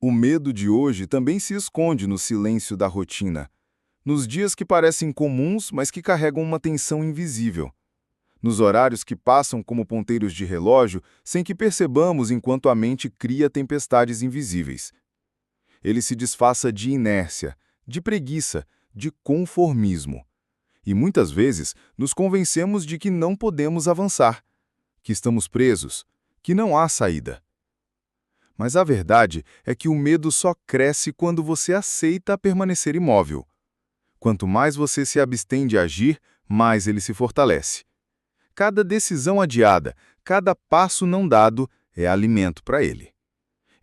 O medo de hoje também se esconde no silêncio da rotina, nos dias que parecem comuns, mas que carregam uma tensão invisível, nos horários que passam como ponteiros de relógio sem que percebamos enquanto a mente cria tempestades invisíveis. Ele se disfarça de inércia, de preguiça, de conformismo. E muitas vezes nos convencemos de que não podemos avançar, que estamos presos, que não há saída. Mas a verdade é que o medo só cresce quando você aceita permanecer imóvel. Quanto mais você se abstém de agir, mais ele se fortalece. Cada decisão adiada, cada passo não dado é alimento para ele.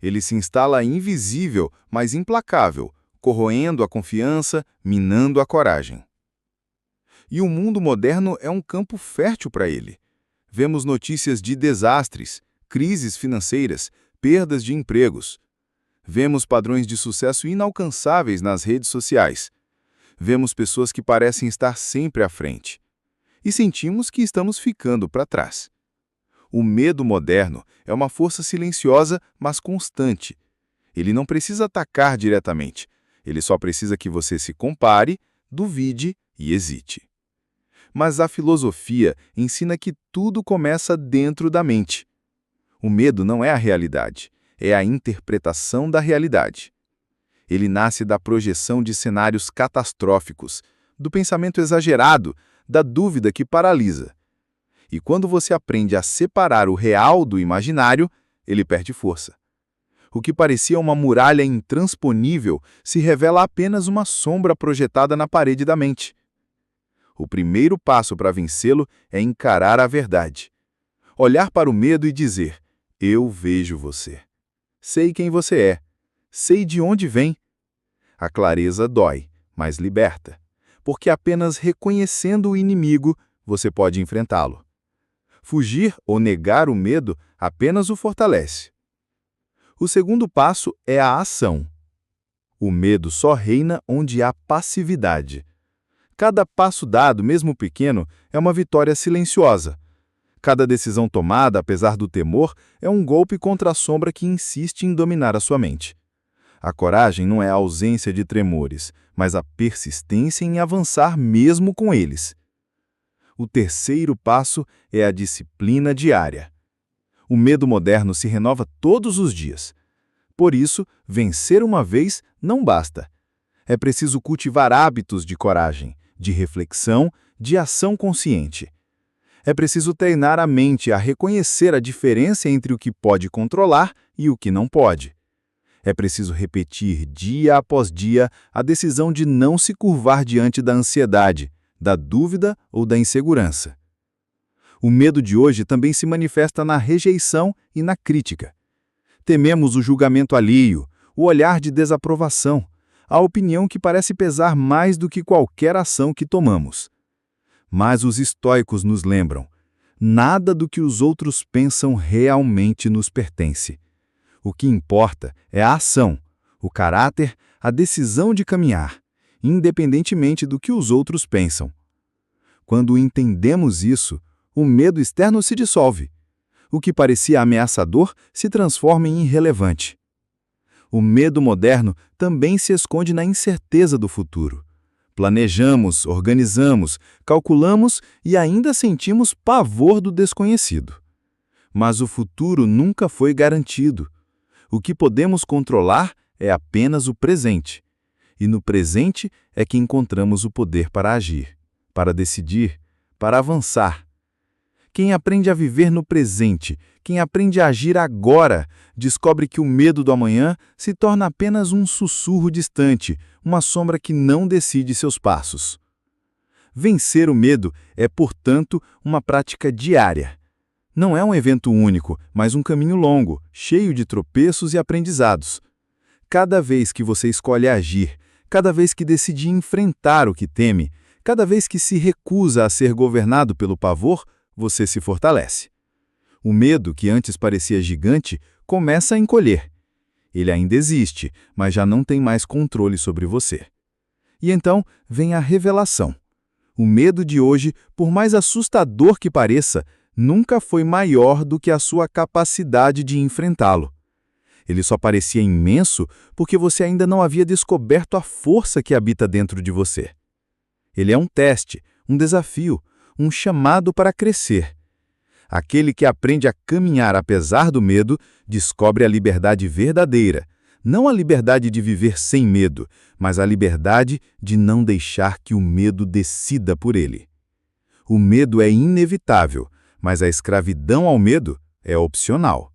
Ele se instala invisível, mas implacável, corroendo a confiança, minando a coragem. E o mundo moderno é um campo fértil para ele. Vemos notícias de desastres, crises financeiras, perdas de empregos. Vemos padrões de sucesso inalcançáveis nas redes sociais. Vemos pessoas que parecem estar sempre à frente. E sentimos que estamos ficando para trás. O medo moderno é uma força silenciosa, mas constante. Ele não precisa atacar diretamente. Ele só precisa que você se compare, duvide e hesite. Mas a filosofia ensina que tudo começa dentro da mente. O medo não é a realidade, é a interpretação da realidade. Ele nasce da projeção de cenários catastróficos, do pensamento exagerado, da dúvida que paralisa. E quando você aprende a separar o real do imaginário, ele perde força. O que parecia uma muralha intransponível se revela apenas uma sombra projetada na parede da mente. O primeiro passo para vencê-lo é encarar a verdade. Olhar para o medo e dizer: eu vejo você. Sei quem você é. Sei de onde vem. A clareza dói, mas liberta. Porque apenas reconhecendo o inimigo, você pode enfrentá-lo. Fugir ou negar o medo apenas o fortalece. O segundo passo é a ação. O medo só reina onde há passividade. Cada passo dado, mesmo pequeno, é uma vitória silenciosa. Cada decisão tomada, apesar do temor, é um golpe contra a sombra que insiste em dominar a sua mente. A coragem não é a ausência de tremores, mas a persistência em avançar mesmo com eles. O terceiro passo é a disciplina diária. O medo moderno se renova todos os dias. Por isso, vencer uma vez não basta. É preciso cultivar hábitos de coragem, de reflexão, de ação consciente. É preciso treinar a mente a reconhecer a diferença entre o que pode controlar e o que não pode. É preciso repetir dia após dia a decisão de não se curvar diante da ansiedade, da dúvida ou da insegurança. O medo de hoje também se manifesta na rejeição e na crítica. Tememos o julgamento alheio, o olhar de desaprovação, a opinião que parece pesar mais do que qualquer ação que tomamos. Mas os estoicos nos lembram: nada do que os outros pensam realmente nos pertence. O que importa é a ação, o caráter, a decisão de caminhar, independentemente do que os outros pensam. Quando entendemos isso, o medo externo se dissolve. O que parecia ameaçador se transforma em irrelevante. O medo moderno também se esconde na incerteza do futuro. Planejamos, organizamos, calculamos e ainda sentimos pavor do desconhecido. Mas o futuro nunca foi garantido. O que podemos controlar é apenas o presente. E no presente é que encontramos o poder para agir, para decidir, para avançar. Quem aprende a viver no presente, quem aprende a agir agora, descobre que o medo do amanhã se torna apenas um sussurro distante, uma sombra que não decide seus passos. Vencer o medo é, portanto, uma prática diária. Não é um evento único, mas um caminho longo, cheio de tropeços e aprendizados. Cada vez que você escolhe agir, cada vez que decide enfrentar o que teme, cada vez que se recusa a ser governado pelo pavor, você se fortalece. O medo, que antes parecia gigante, começa a encolher. Ele ainda existe, mas já não tem mais controle sobre você. E então vem a revelação. O medo de hoje, por mais assustador que pareça, nunca foi maior do que a sua capacidade de enfrentá-lo. Ele só parecia imenso porque você ainda não havia descoberto a força que habita dentro de você. Ele é um teste, um desafio, um chamado para crescer. Aquele que aprende a caminhar apesar do medo, descobre a liberdade verdadeira, não a liberdade de viver sem medo, mas a liberdade de não deixar que o medo decida por ele. O medo é inevitável, mas a escravidão ao medo é opcional.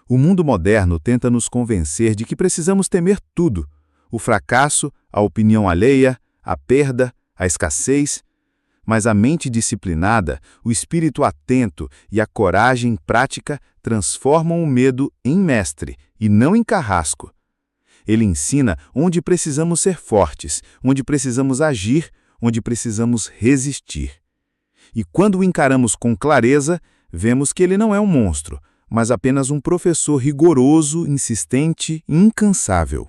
O mundo moderno tenta nos convencer de que precisamos temer tudo: o fracasso, a opinião alheia, a perda, a escassez. Mas a mente disciplinada, o espírito atento e a coragem prática transformam o medo em mestre e não em carrasco. Ele ensina onde precisamos ser fortes, onde precisamos agir, onde precisamos resistir. E quando o encaramos com clareza, vemos que ele não é um monstro, mas apenas um professor rigoroso, insistente e incansável.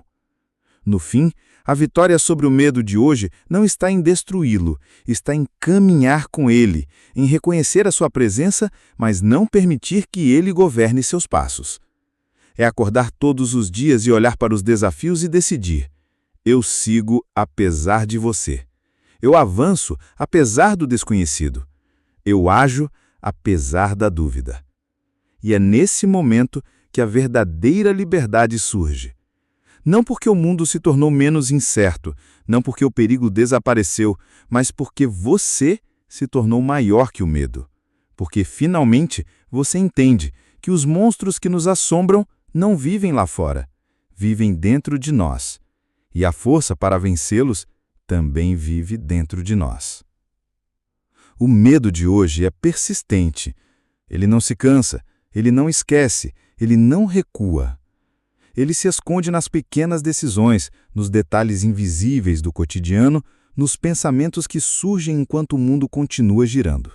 No fim, a vitória sobre o medo de hoje não está em destruí-lo, está em caminhar com ele, em reconhecer a sua presença, mas não permitir que ele governe seus passos. É acordar todos os dias e olhar para os desafios e decidir: eu sigo apesar de você. Eu avanço apesar do desconhecido. Eu ajo apesar da dúvida. E é nesse momento que a verdadeira liberdade surge. Não porque o mundo se tornou menos incerto, não porque o perigo desapareceu, mas porque você se tornou maior que o medo. Porque, finalmente, você entende que os monstros que nos assombram não vivem lá fora, vivem dentro de nós. E a força para vencê-los também vive dentro de nós. O medo de hoje é persistente. Ele não se cansa, ele não esquece, ele não recua. Ele se esconde nas pequenas decisões, nos detalhes invisíveis do cotidiano, nos pensamentos que surgem enquanto o mundo continua girando.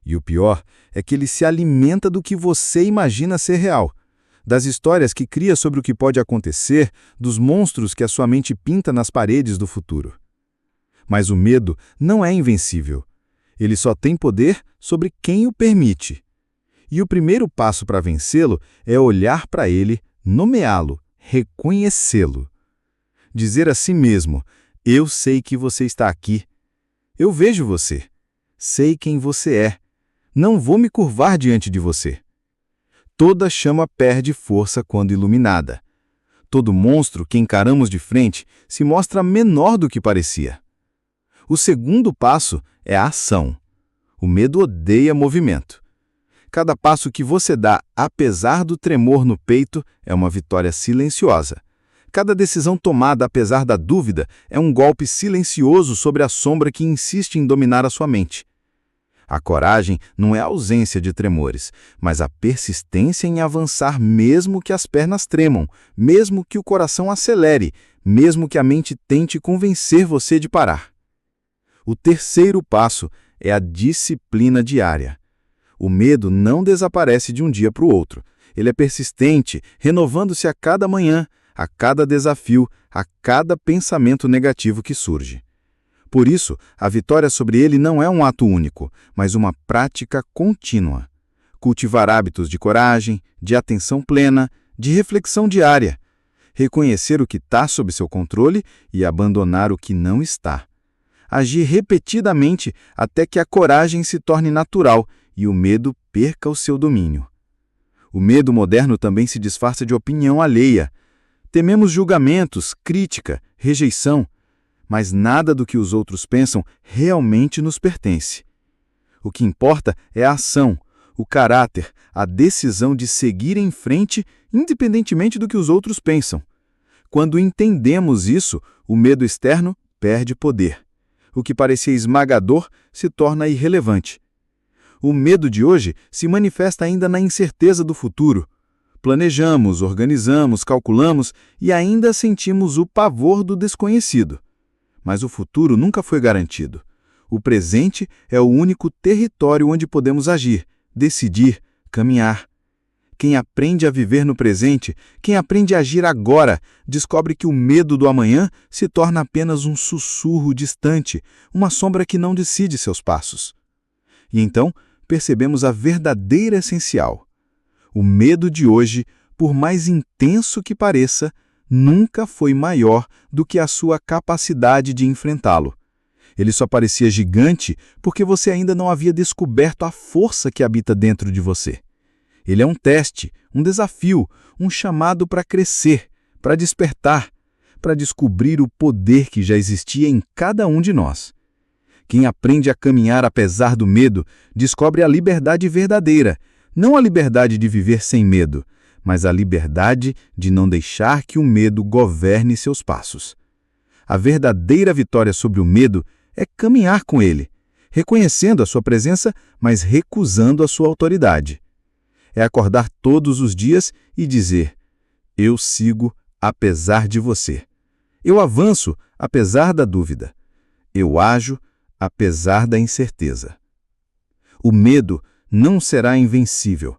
E o pior é que ele se alimenta do que você imagina ser real, das histórias que cria sobre o que pode acontecer, dos monstros que a sua mente pinta nas paredes do futuro. Mas o medo não é invencível. Ele só tem poder sobre quem o permite. E o primeiro passo para vencê-lo é olhar para ele, nomeá-lo, reconhecê-lo. Dizer a si mesmo: eu sei que você está aqui. Eu vejo você. Sei quem você é. Não vou me curvar diante de você. Toda chama perde força quando iluminada. Todo monstro que encaramos de frente se mostra menor do que parecia. O segundo passo é a ação. O medo odeia movimento. Cada passo que você dá, apesar do tremor no peito, é uma vitória silenciosa. Cada decisão tomada, apesar da dúvida, é um golpe silencioso sobre a sombra que insiste em dominar a sua mente. A coragem não é a ausência de tremores, mas a persistência em avançar mesmo que as pernas tremam, mesmo que o coração acelere, mesmo que a mente tente convencer você de parar. O terceiro passo é a disciplina diária. O medo não desaparece de um dia para o outro. Ele é persistente, renovando-se a cada manhã, a cada desafio, a cada pensamento negativo que surge. Por isso, a vitória sobre ele não é um ato único, mas uma prática contínua. Cultivar hábitos de coragem, de atenção plena, de reflexão diária. Reconhecer o que está sob seu controle e abandonar o que não está. Agir repetidamente até que a coragem se torne natural e o medo perca o seu domínio. O medo moderno também se disfarça de opinião alheia. Tememos julgamentos, crítica, rejeição, mas nada do que os outros pensam realmente nos pertence. O que importa é a ação, o caráter, a decisão de seguir em frente, independentemente do que os outros pensam. Quando entendemos isso, o medo externo perde poder. O que parecia esmagador se torna irrelevante. O medo de hoje se manifesta ainda na incerteza do futuro. Planejamos, organizamos, calculamos e ainda sentimos o pavor do desconhecido. Mas o futuro nunca foi garantido. O presente é o único território onde podemos agir, decidir, caminhar. Quem aprende a viver no presente, quem aprende a agir agora, descobre que o medo do amanhã se torna apenas um sussurro distante, uma sombra que não decide seus passos. E então percebemos a verdadeira essencial. O medo de hoje por mais intenso que pareça, nunca foi maior do que a sua capacidade de enfrentá-lo. Ele só parecia gigante porque você ainda não havia descoberto a força que habita dentro de você. Ele é um teste, um desafio, um chamado para crescer, para despertar, para descobrir o poder que já existia em cada um de nós. Quem aprende a caminhar apesar do medo, descobre a liberdade verdadeira, não a liberdade de viver sem medo, mas a liberdade de não deixar que o medo governe seus passos. A verdadeira vitória sobre o medo é caminhar com ele, reconhecendo a sua presença, mas recusando a sua autoridade. É acordar todos os dias e dizer: eu sigo apesar de você. Eu avanço apesar da dúvida. Eu ajo apesar da incerteza. O medo não será invencível,